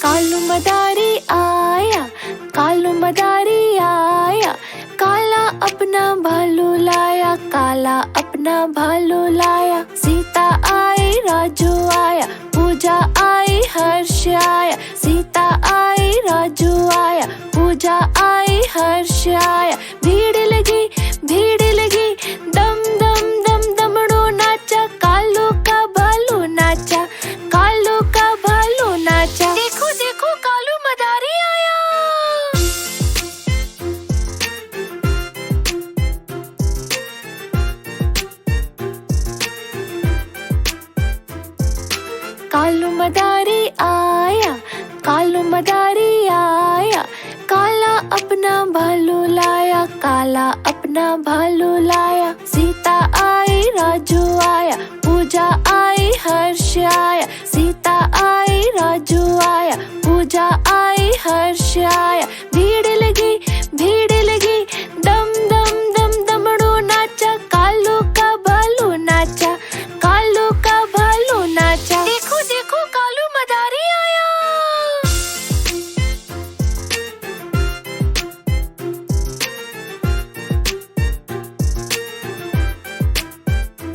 कालू मदारी आया, कालू मदारी आया, काला अपना भालू लाया, काला अपना भालू लाया। सीता आई राजू आया, पूजा आई हर्ष आया, सीता आई राजू आया, पूजा आई हर्ष आया। भीड़ लगी दम दम दम दमड़ो नाचा, कालू का भालू नाचा, कालू का भालू नाचा। देखो देखो कालू मदारी आया। कालू मदारी आया, कालू मदारी आया, काला अपना भालू लाया, काला अपना भालू लाया।